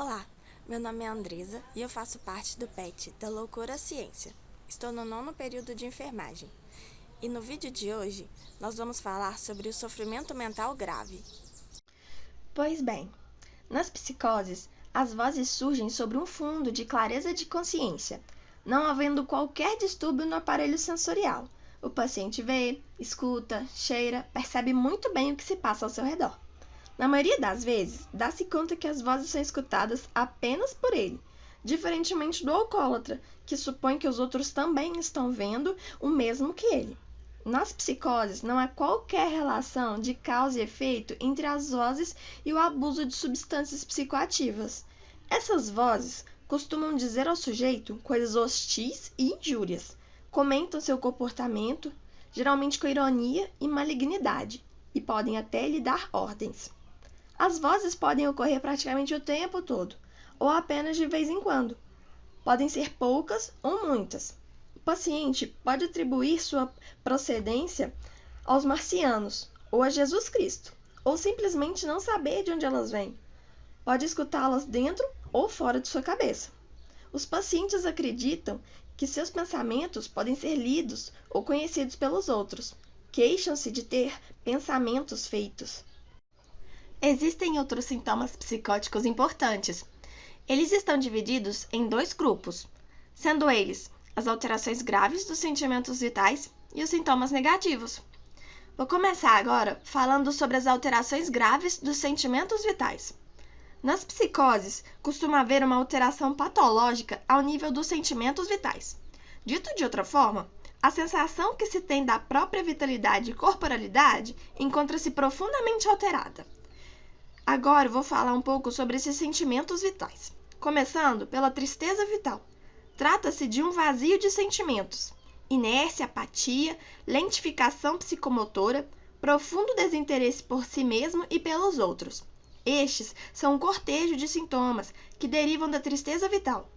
Olá, meu nome é Andresa e eu faço parte do PET da Loucura Ciência. Estou no 9º período de enfermagem e no vídeo de hoje nós vamos falar sobre o sofrimento mental grave. Pois bem, nas psicoses, as vozes surgem sobre um fundo de clareza de consciência, não havendo qualquer distúrbio no aparelho sensorial. O paciente vê, escuta, cheira, percebe muito bem o que se passa ao seu redor. Na maioria das vezes, dá-se conta que as vozes são escutadas apenas por ele, diferentemente do alcoólatra, que supõe que os outros também estão vendo o mesmo que ele. Nas psicoses, não há qualquer relação de causa e efeito entre as vozes e o abuso de substâncias psicoativas. Essas vozes costumam dizer ao sujeito coisas hostis e injúrias, comentam seu comportamento, geralmente com ironia e malignidade, e podem até lhe dar ordens. As vozes podem ocorrer praticamente o tempo todo, ou apenas de vez em quando. Podem ser poucas ou muitas. O paciente pode atribuir sua procedência aos marcianos, ou a Jesus Cristo, ou simplesmente não saber de onde elas vêm. Pode escutá-las dentro ou fora de sua cabeça. Os pacientes acreditam que seus pensamentos podem ser lidos ou conhecidos pelos outros. Queixam-se de ter pensamentos feitos. Existem outros sintomas psicóticos importantes. Eles estão divididos em 2 grupos, sendo eles as alterações graves dos sentimentos vitais e os sintomas negativos. Vou começar agora falando sobre as alterações graves dos sentimentos vitais. Nas psicoses, costuma haver uma alteração patológica ao nível dos sentimentos vitais. Dito de outra forma, a sensação que se tem da própria vitalidade e corporalidade encontra-se profundamente alterada. Agora eu vou falar um pouco sobre esses sentimentos vitais, começando pela tristeza vital. Trata-se de um vazio de sentimentos, inércia, apatia, lentificação psicomotora, profundo desinteresse por si mesmo e pelos outros. Estes são um cortejo de sintomas que derivam da tristeza vital,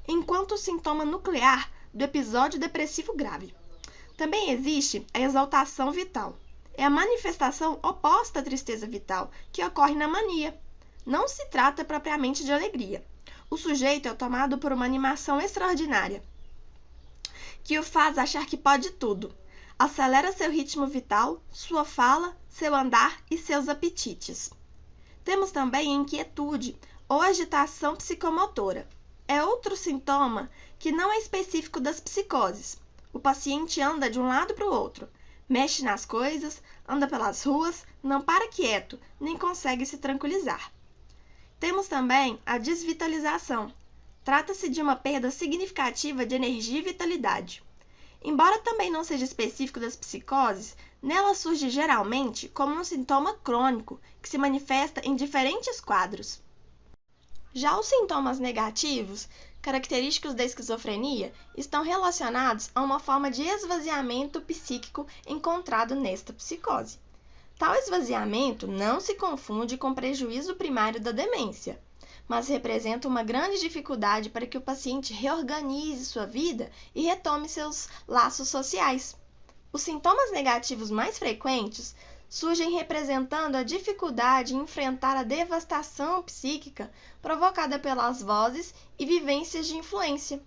enquanto o sintoma nuclear do episódio depressivo grave. Também existe a exaltação vital. É a manifestação oposta à tristeza vital, que ocorre na mania. Não se trata propriamente de alegria. O sujeito é tomado por uma animação extraordinária, que o faz achar que pode tudo. Acelera seu ritmo vital, sua fala, seu andar e seus apetites. Temos também a inquietude ou agitação psicomotora. É outro sintoma que não é específico das psicoses. O paciente anda de um lado para o outro, mexe nas coisas, anda pelas ruas, não para quieto, nem consegue se tranquilizar. Temos também a desvitalização. Trata-se de uma perda significativa de energia e vitalidade. Embora também não seja específico das psicoses, nela surge geralmente como um sintoma crônico, que se manifesta em diferentes quadros. Já os sintomas negativos, característicos da esquizofrenia, estão relacionados a uma forma de esvaziamento psíquico encontrado nesta psicose. Tal esvaziamento não se confunde com prejuízo primário da demência, mas representa uma grande dificuldade para que o paciente reorganize sua vida e retome seus laços sociais. Os sintomas negativos mais frequentes surgem representando a dificuldade em enfrentar a devastação psíquica provocada pelas vozes e vivências de influência.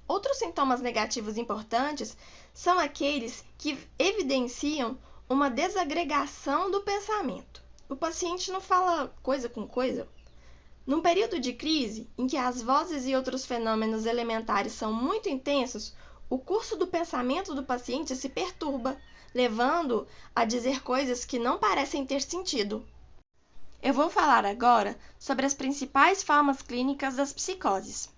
Outros sintomas negativos importantes são aqueles que evidenciam uma desagregação do pensamento. O paciente não fala coisa com coisa. Num período de crise, em que as vozes e outros fenômenos elementares são muito intensos, o curso do pensamento do paciente se perturba, levando a dizer coisas que não parecem ter sentido. Eu vou falar agora sobre as principais formas clínicas das psicoses.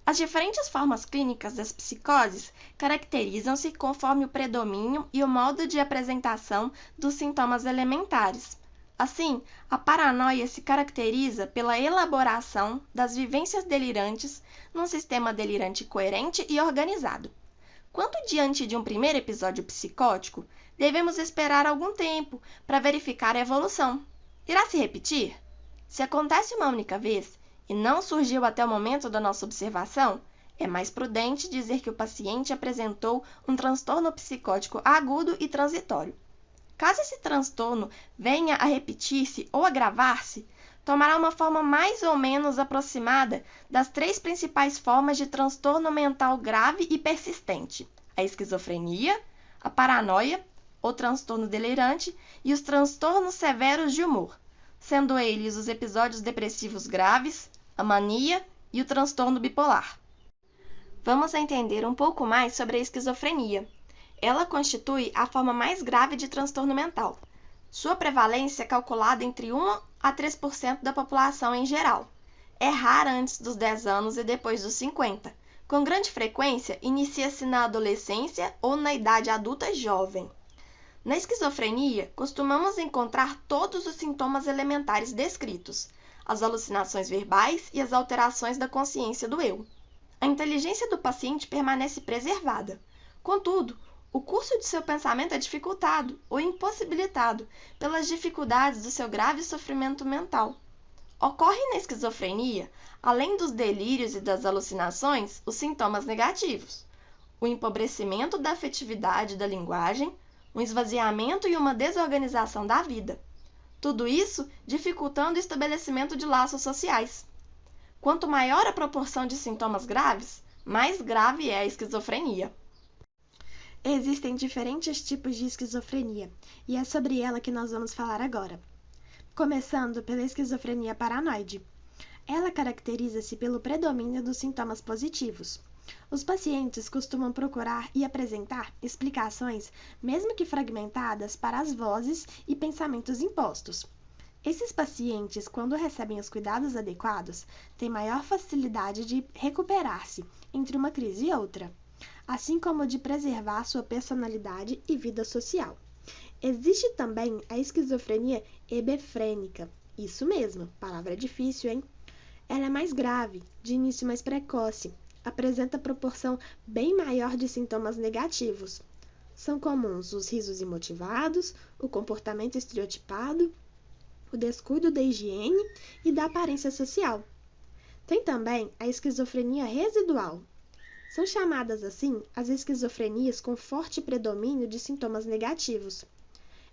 As diferentes formas clínicas das psicoses caracterizam-se conforme o predomínio e o modo de apresentação dos sintomas elementares. Assim, a paranoia se caracteriza pela elaboração das vivências delirantes num sistema delirante coerente e organizado. Quando diante de um primeiro episódio psicótico, devemos esperar algum tempo para verificar a evolução. Irá se repetir? Se acontece uma única vez e não surgiu até o momento da nossa observação, é mais prudente dizer que o paciente apresentou um transtorno psicótico agudo e transitório. Caso esse transtorno venha a repetir-se ou agravar-se, tomará uma forma mais ou menos aproximada das 3 principais formas de transtorno mental grave e persistente: a esquizofrenia, a paranoia, o transtorno delirante e os transtornos severos de humor, sendo eles os episódios depressivos graves, a mania e o transtorno bipolar. Vamos entender um pouco mais sobre a esquizofrenia. Ela constitui a forma mais grave de transtorno mental. Sua prevalência é calculada entre 1 a 3% da população em geral. É rara antes dos 10 anos e depois dos 50. Com grande frequência, inicia-se na adolescência ou na idade adulta jovem. Na esquizofrenia, costumamos encontrar todos os sintomas elementares descritos: as alucinações verbais e as alterações da consciência do eu. A inteligência do paciente permanece preservada. Contudo, o curso de seu pensamento é dificultado ou impossibilitado pelas dificuldades do seu grave sofrimento mental. Ocorre na esquizofrenia, além dos delírios e das alucinações, os sintomas negativos: o empobrecimento da afetividade e da linguagem, um esvaziamento e uma desorganização da vida. Tudo isso dificultando o estabelecimento de laços sociais. Quanto maior a proporção de sintomas graves, mais grave é a esquizofrenia. Existem diferentes tipos de esquizofrenia, e é sobre ela que nós vamos falar agora. Começando pela esquizofrenia paranoide. Ela caracteriza-se pelo predomínio dos sintomas positivos. Os pacientes costumam procurar e apresentar explicações, mesmo que fragmentadas, para as vozes e pensamentos impostos. Esses pacientes, quando recebem os cuidados adequados, têm maior facilidade de recuperar-se entre uma crise e outra, assim como de preservar sua personalidade e vida social. Existe também a esquizofrenia hebefrênica. Isso mesmo, palavra difícil, hein? Ela é mais grave, de início mais precoce, apresenta proporção bem maior de sintomas negativos. São comuns os risos imotivados, o comportamento estereotipado, o descuido da higiene e da aparência social. Tem também a esquizofrenia residual. São chamadas assim as esquizofrenias com forte predomínio de sintomas negativos.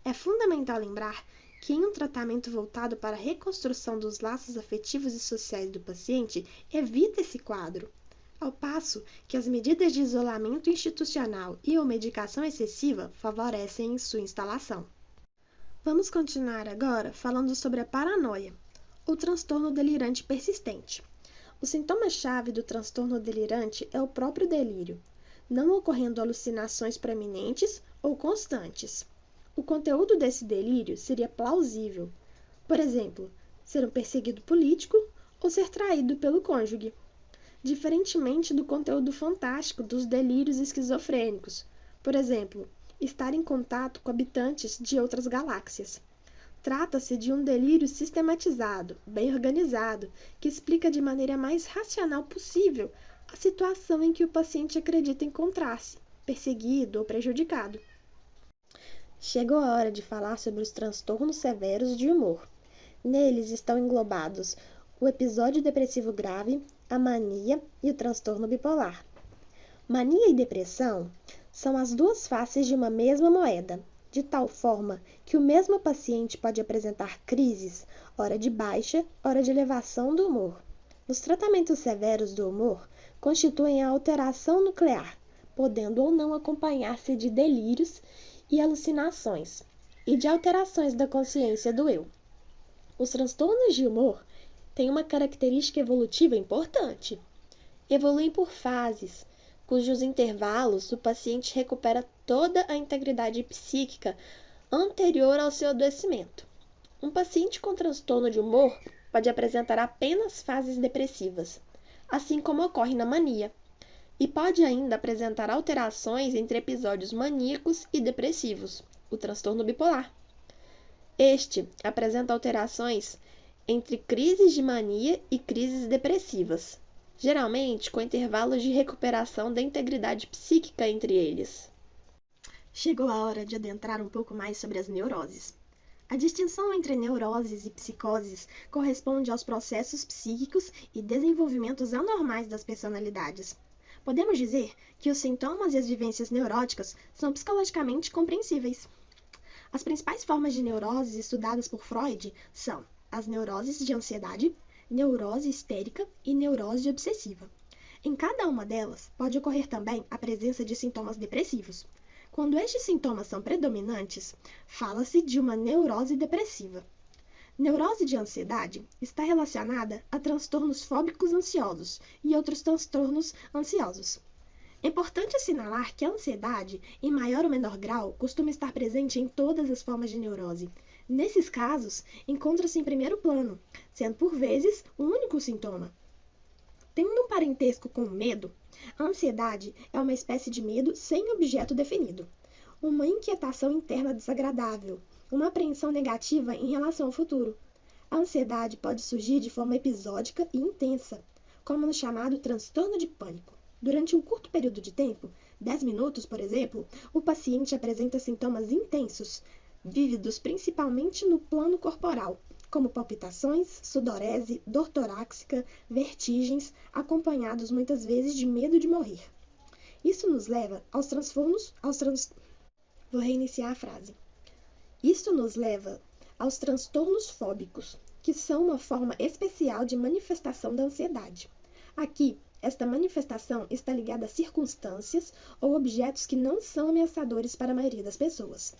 É fundamental lembrar que em um tratamento voltado para a reconstrução dos laços afetivos e sociais do paciente, evita esse quadro, ao passo que as medidas de isolamento institucional e ou medicação excessiva favorecem sua instalação. Vamos continuar agora falando sobre a paranoia, ou transtorno delirante persistente. O sintoma-chave do transtorno delirante é o próprio delírio, não ocorrendo alucinações preeminentes ou constantes. O conteúdo desse delírio seria plausível, por exemplo, ser um perseguido político ou ser traído pelo cônjuge, diferentemente do conteúdo fantástico dos delírios esquizofrênicos, por exemplo, estar em contato com habitantes de outras galáxias. Trata-se de um delírio sistematizado, bem organizado, que explica de maneira mais racional possível a situação em que o paciente acredita encontrar-se, perseguido ou prejudicado. Chegou a hora de falar sobre os transtornos severos de humor. Neles estão englobados o episódio depressivo grave, a mania e o transtorno bipolar. Mania e depressão são as duas faces de uma mesma moeda, de tal forma que o mesmo paciente pode apresentar crises, ora de baixa, ora de elevação do humor. Os tratamentos severos do humor constituem a alteração nuclear, podendo ou não acompanhar-se de delírios e alucinações, e de alterações da consciência do eu. Os transtornos de humor têm uma característica evolutiva importante. Evoluem por fases, cujos intervalos o paciente recupera toda a integridade psíquica anterior ao seu adoecimento. Um paciente com transtorno de humor pode apresentar apenas fases depressivas, assim como ocorre na mania, e pode ainda apresentar alterações entre episódios maníacos e depressivos, o transtorno bipolar. Este apresenta alterações entre crises de mania e crises depressivas, geralmente com intervalos de recuperação da integridade psíquica entre eles. Chegou a hora de adentrar um pouco mais sobre as neuroses. A distinção entre neuroses e psicoses corresponde aos processos psíquicos e desenvolvimentos anormais das personalidades. Podemos dizer que os sintomas e as vivências neuróticas são psicologicamente compreensíveis. As principais formas de neuroses estudadas por Freud são as neuroses de ansiedade, neurose histérica e neurose obsessiva. Em cada uma delas, pode ocorrer também a presença de sintomas depressivos. Quando estes sintomas são predominantes, fala-se de uma neurose depressiva. Neurose de ansiedade está relacionada a transtornos fóbicos ansiosos e outros transtornos ansiosos. É importante assinalar que a ansiedade, em maior ou menor grau, costuma estar presente em todas as formas de neurose. Nesses casos, encontra-se em primeiro plano, sendo por vezes o único sintoma. Tendo um parentesco com o medo, a ansiedade é uma espécie de medo sem objeto definido. Uma inquietação interna desagradável, uma apreensão negativa em relação ao futuro. A ansiedade pode surgir de forma episódica e intensa, como no chamado transtorno de pânico. Durante um curto período de tempo, 10 minutos, por exemplo, o paciente apresenta sintomas intensos, vívidos principalmente no plano corporal, como palpitações, sudorese, dor torácica, vertigens, acompanhados muitas vezes de medo de morrer. Isso nos leva Vou reiniciar a frase. Isso nos leva aos transtornos fóbicos, que são uma forma especial de manifestação da ansiedade. Aqui, esta manifestação está ligada a circunstâncias ou objetos que não são ameaçadores para a maioria das pessoas.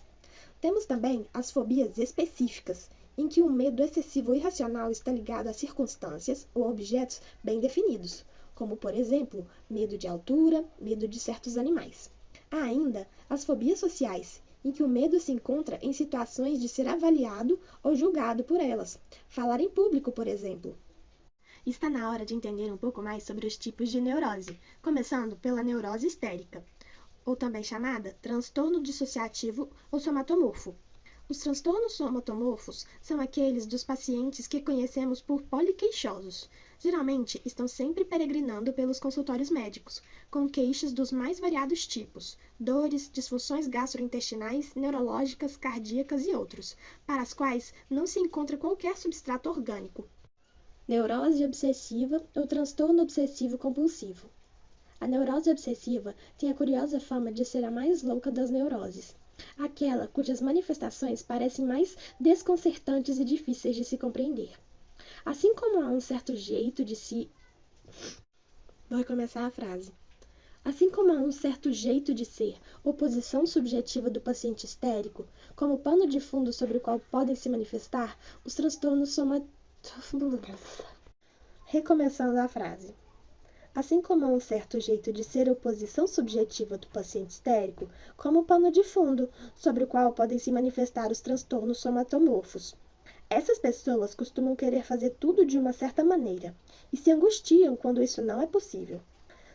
Temos também as fobias específicas, em que o medo excessivo ou irracional está ligado a circunstâncias ou objetos bem definidos, como, por exemplo, medo de altura, medo de certos animais. Há ainda as fobias sociais, em que o medo se encontra em situações de ser avaliado ou julgado por elas. Falar em público, por exemplo. Está na hora de entender um pouco mais sobre os tipos de neurose, começando pela neurose histérica, ou também chamada transtorno dissociativo ou somatomorfo. Os transtornos somatomorfos são aqueles dos pacientes que conhecemos por poliqueixosos. Geralmente, estão sempre peregrinando pelos consultórios médicos, com queixas dos mais variados tipos, dores, disfunções gastrointestinais, neurológicas, cardíacas e outros, para as quais não se encontra qualquer substrato orgânico. Neurose obsessiva ou transtorno obsessivo-compulsivo. A neurose obsessiva tem a curiosa fama de ser a mais louca das neuroses, aquela cujas manifestações parecem mais desconcertantes e difíceis de se compreender. Assim como há um certo jeito de se... Vou recomeçar a frase. Assim como há um certo jeito de ser, oposição subjetiva do paciente histérico, como pano de fundo sobre o qual podem se manifestar os transtornos Recomeçando a frase. Assim como há um certo jeito de ser oposição subjetiva do paciente histérico, como pano de fundo, sobre o qual podem se manifestar os transtornos somatomorfos. Essas pessoas costumam querer fazer tudo de uma certa maneira, e se angustiam quando isso não é possível.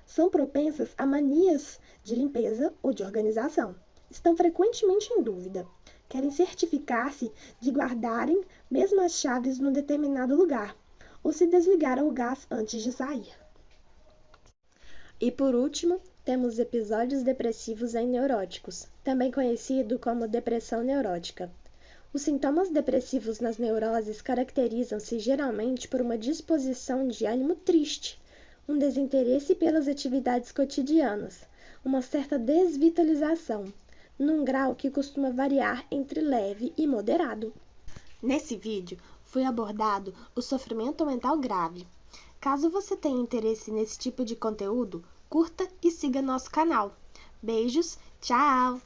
São propensas a manias de limpeza ou de organização. Estão frequentemente em dúvida. Querem certificar-se de guardarem mesmo as chaves num determinado lugar, ou se desligaram o gás antes de sair. E por último, temos episódios depressivos em neuróticos, também conhecido como depressão neurótica. Os sintomas depressivos nas neuroses caracterizam-se geralmente por uma disposição de ânimo triste, um desinteresse pelas atividades cotidianas, uma certa desvitalização, num grau que costuma variar entre leve e moderado. Nesse vídeo, foi abordado o sofrimento mental grave. Caso você tenha interesse nesse tipo de conteúdo, curta e siga nosso canal. Beijos, tchau!